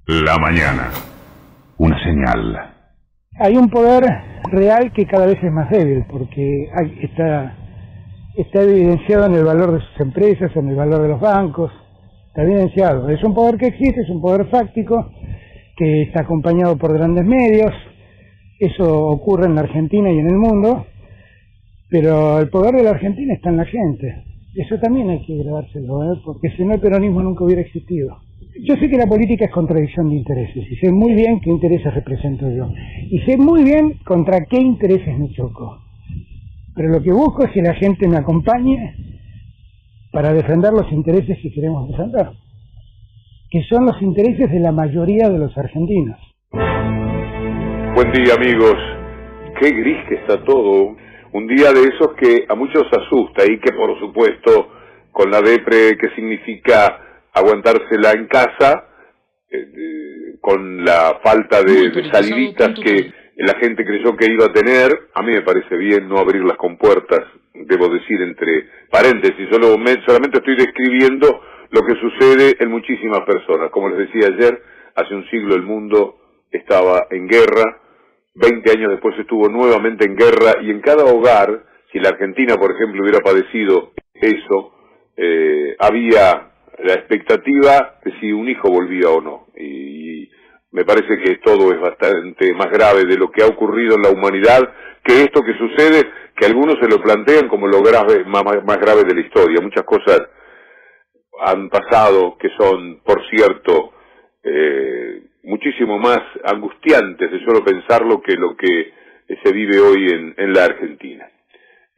La mañana. Una señal. Hay un poder real que cada vez es más débil, porque está evidenciado en el valor de sus empresas, en el valor de los bancos, está evidenciado. Es un poder que existe, es un poder fáctico, que está acompañado por grandes medios. Eso ocurre en la Argentina y en el mundo, pero el poder de la Argentina está en la gente. Eso también hay que grabárselo, porque si no el peronismo nunca hubiera existido. Yo sé que la política es contradicción de intereses, y sé muy bien qué intereses represento yo, y sé muy bien contra qué intereses me choco. Pero lo que busco es que la gente me acompañe para defender los intereses que queremos defender, que son los intereses de la mayoría de los argentinos. Buen día, amigos. Qué gris que está todo. Un día de esos que a muchos asusta y que, por supuesto, con la depre que significa aguantársela en casa, con la falta de saliditas que la gente creyó que iba a tener, a mí me parece bien no abrir las compuertas, debo decir entre paréntesis, solamente estoy describiendo lo que sucede en muchísimas personas. Como les decía ayer, hace un siglo el mundo estaba en guerra, 20 años después estuvo nuevamente en guerra, y en cada hogar, si la Argentina, por ejemplo, hubiera padecido eso, había la expectativa de si un hijo volvía o no. Y me parece que todo es bastante más grave de lo que ha ocurrido en la humanidad, que esto que sucede, que algunos se lo plantean como lo grave, más grave de la historia. Muchas cosas han pasado que son, por cierto, muchísimo más angustiantes de solo pensarlo que lo que se vive hoy en la Argentina.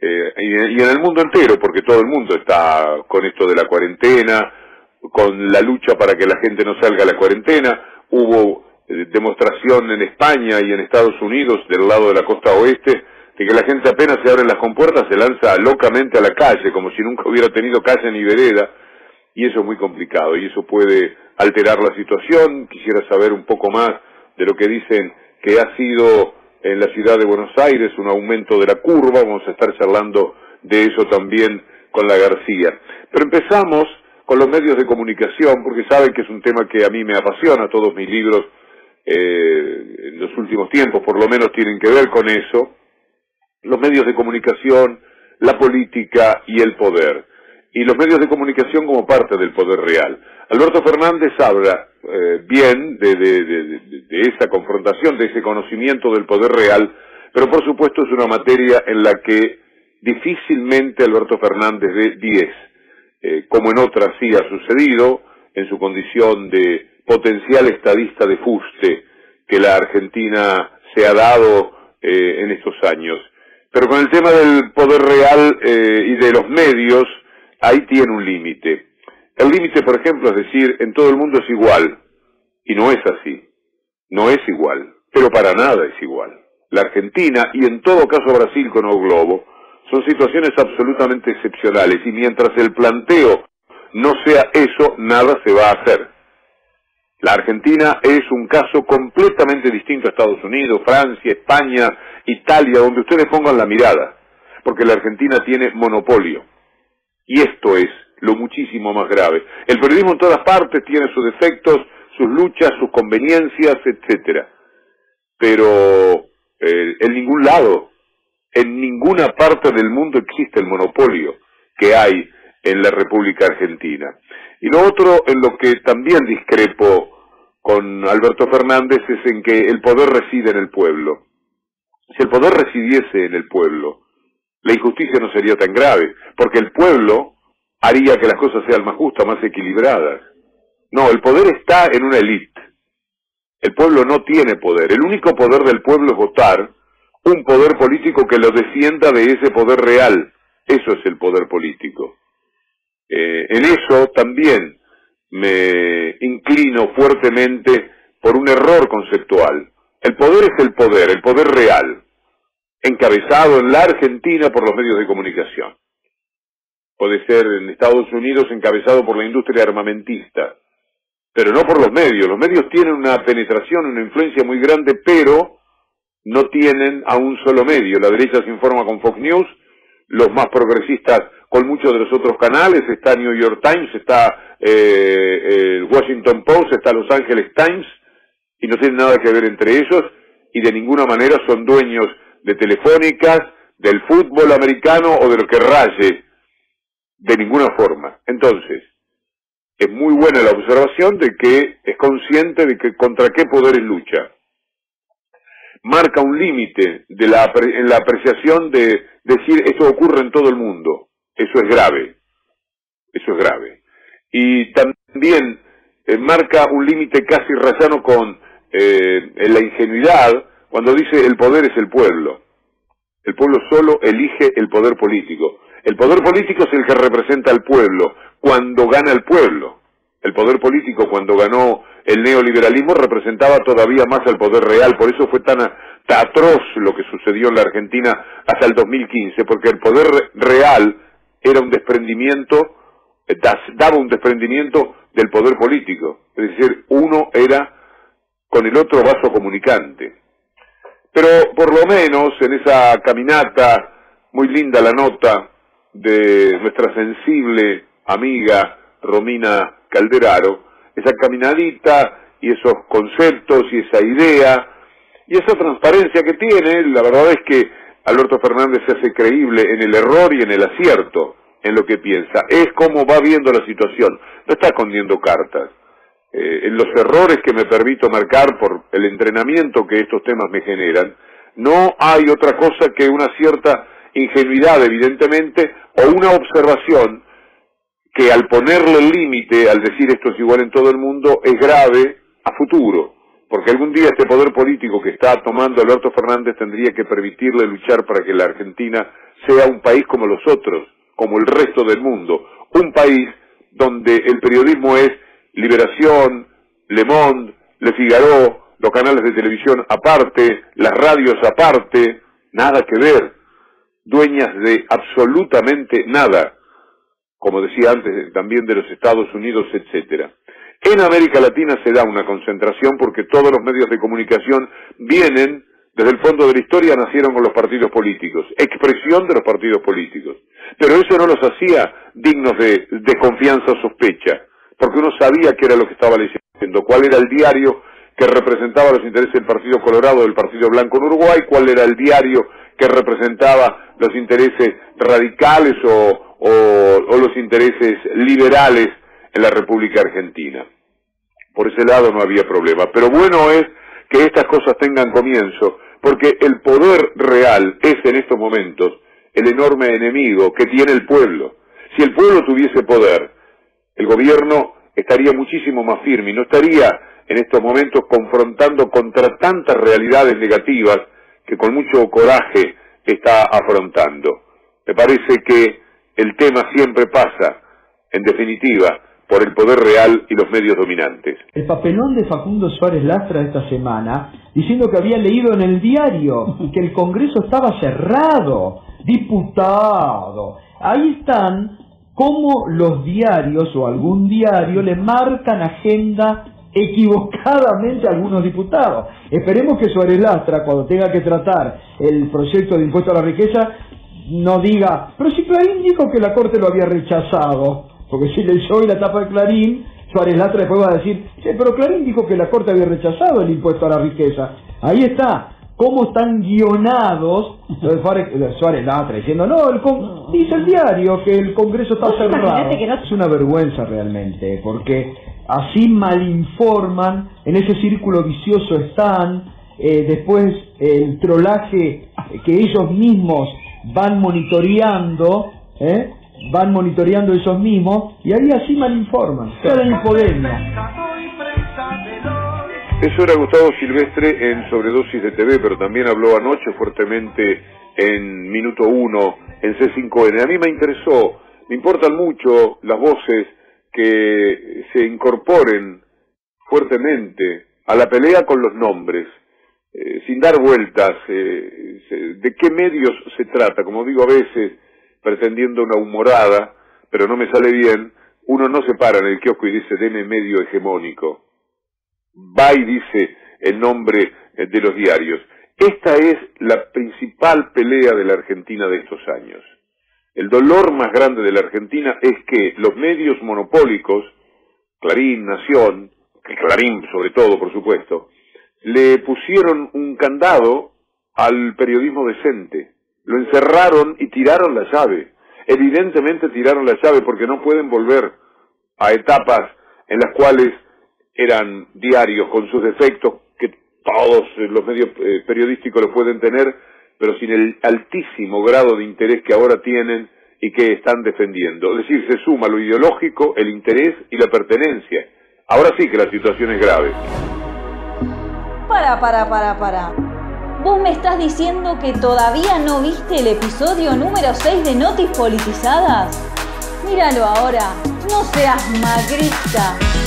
Y en el mundo entero, porque todo el mundo está con esto de la cuarentena, con la lucha para que la gente no salga a la cuarentena. Hubo demostración en España y en Estados Unidos, del lado de la costa oeste, de que la gente apenas se abren las compuertas se lanza locamente a la calle, como si nunca hubiera tenido calle ni vereda, y eso es muy complicado, y eso puede alterar la situación. Quisiera saber un poco más de lo que dicen que ha sido en la ciudad de Buenos Aires un aumento de la curva. Vamos a estar charlando de eso también con la García. Pero empezamos con los medios de comunicación, porque saben que es un tema que a mí me apasiona. Todos mis libros en los últimos tiempos por lo menos tienen que ver con eso. Los medios de comunicación, la política y el poder. Y los medios de comunicación como parte del poder real. Alberto Fernández habla bien de esa confrontación, de ese conocimiento del poder real, pero por supuesto es una materia en la que difícilmente Alberto Fernández dé 10, como en otras sí ha sucedido, en su condición de potencial estadista de fuste que la Argentina se ha dado en estos años. Pero con el tema del poder real y de los medios, ahí tiene un límite. El límite, por ejemplo, es decir, en todo el mundo es igual, y no es así. No es igual, pero para nada es igual. La Argentina, y en todo caso Brasil con O Globo, son situaciones absolutamente excepcionales, y mientras el planteo no sea eso, nada se va a hacer. La Argentina es un caso completamente distinto a Estados Unidos, Francia, España, Italia, donde ustedes pongan la mirada, porque la Argentina tiene monopolio. Y esto es lo muchísimo más grave. El periodismo en todas partes tiene sus defectos, sus luchas, sus conveniencias, etcétera. Pero en ningún lado, en ninguna parte del mundo existe el monopolio que hay en la República Argentina. Y lo otro en lo que también discrepo con Alberto Fernández es en que el poder reside en el pueblo. Si el poder residiese en el pueblo, la injusticia no sería tan grave, porque el pueblo haría que las cosas sean más justas, más equilibradas. No, el poder está en una élite. El pueblo no tiene poder. El único poder del pueblo es votar un poder político que lo defienda de ese poder real. Eso es el poder político. En eso también me inclino fuertemente por un error conceptual. El poder es el poder real, encabezado en la Argentina por los medios de comunicación. Puede ser en Estados Unidos encabezado por la industria armamentista, pero no por los medios. Los medios tienen una penetración, una influencia muy grande, pero no tienen a un solo medio. La derecha se informa con Fox News, los más progresistas con muchos de los otros canales, está New York Times, está el Washington Post, está Los Angeles Times, y no tienen nada que ver entre ellos, y de ninguna manera son dueños de Telefónicas, del fútbol americano o de lo que raye, de ninguna forma. Entonces, es muy buena la observación de que es consciente de que contra qué poderes lucha. Marca un límite en la apreciación de decir esto ocurre en todo el mundo. Eso es grave. Eso es grave. Y también marca un límite casi rayano con la ingenuidad cuando dice el poder es el pueblo. El pueblo solo elige el poder político. El poder político es el que representa al pueblo cuando gana el pueblo. El poder político cuando ganó el neoliberalismo representaba todavía más al poder real, por eso fue tan atroz lo que sucedió en la Argentina hasta el 2015, porque el poder real era un desprendimiento, daba un desprendimiento del poder político, es decir, uno era con el otro vaso comunicante. Pero por lo menos en esa caminata, muy linda la nota de nuestra sensible amiga Romina Calderaro, esa caminadita y esos conceptos y esa idea y esa transparencia que tiene, la verdad es que Alberto Fernández se hace creíble en el error y en el acierto en lo que piensa, es como va viendo la situación, no está escondiendo cartas. En los errores que me permito marcar por el entrenamiento que estos temas me generan, no hay otra cosa que una cierta ingenuidad, evidentemente, o una observación que al ponerle el límite, al decir esto es igual en todo el mundo, es grave a futuro, porque algún día este poder político que está tomando Alberto Fernández tendría que permitirle luchar para que la Argentina sea un país como los otros, como el resto del mundo, un país donde el periodismo es Liberación, Le Monde, Le Figaro, los canales de televisión aparte, las radios aparte, nada que ver, dueñas de absolutamente nada, como decía antes, también de los Estados Unidos, etcétera. En América Latina se da una concentración porque todos los medios de comunicación vienen, desde el fondo de la historia, nacieron con los partidos políticos, expresión de los partidos políticos. Pero eso no los hacía dignos de confianza o sospecha, porque uno sabía qué era lo que estaba leyendo, cuál era el diario que representaba los intereses del Partido Colorado o del Partido Blanco en Uruguay, cuál era el diario que representaba los intereses radicales o los intereses liberales en la República Argentina. Por ese lado no había problema. Pero bueno es que estas cosas tengan comienzo, porque el poder real es en estos momentos el enorme enemigo que tiene el pueblo. Si el pueblo tuviese poder, el gobierno estaría muchísimo más firme y no estaría en estos momentos confrontando contra tantas realidades negativas que con mucho coraje está afrontando. Me parece que el tema siempre pasa, en definitiva, por el poder real y los medios dominantes. El papelón de Facundo Suárez Lastra esta semana, diciendo que había leído en el diario que el Congreso estaba cerrado, diputado. Ahí están cómo los diarios o algún diario le marcan agenda equivocadamente a algunos diputados. Esperemos que Suárez Lastra, cuando tenga que tratar el proyecto de impuesto a la riqueza, no diga, pero si Clarín dijo que la Corte lo había rechazado, porque si leyó hoy la tapa de Clarín, Suárez Lastra después va a decir, pero Clarín dijo que la Corte había rechazado el impuesto a la riqueza. Ahí está, cómo están guionados Suárez Lastra diciendo, no, dice el diario que el Congreso está cerrado. Que no... Es una vergüenza realmente, porque así malinforman, en ese círculo vicioso están, después el trolaje que ellos mismos van monitoreando ellos mismos, y ahí así malinforman, quedan en infodemia. Eso era Gustavo Silvestre en Sobredosis de TV, pero también habló anoche fuertemente en Minuto 1, en C5N. A mí me interesó, me importan mucho las voces que se incorporen fuertemente a la pelea con los nombres, sin dar vueltas, de qué medios se trata. Como digo a veces, pretendiendo una humorada, pero no me sale bien, uno no se para en el kiosco y dice, deme medio hegemónico. Va y dice el nombre de los diarios. Esta es la principal pelea de la Argentina de estos años. El dolor más grande de la Argentina es que los medios monopólicos, Clarín, Nación, Clarín sobre todo, por supuesto, le pusieron un candado al periodismo decente. Lo encerraron y tiraron la llave. Evidentemente tiraron la llave porque no pueden volver a etapas en las cuales eran diarios con sus defectos, que todos los medios periodísticos lo pueden tener, pero sin el altísimo grado de interés que ahora tienen y que están defendiendo. Es decir, se suma lo ideológico, el interés y la pertenencia. Ahora sí que la situación es grave. Para. ¿Vos me estás diciendo que todavía no viste el episodio número 6 de Notis Politizadas? Míralo ahora, no seas magrista.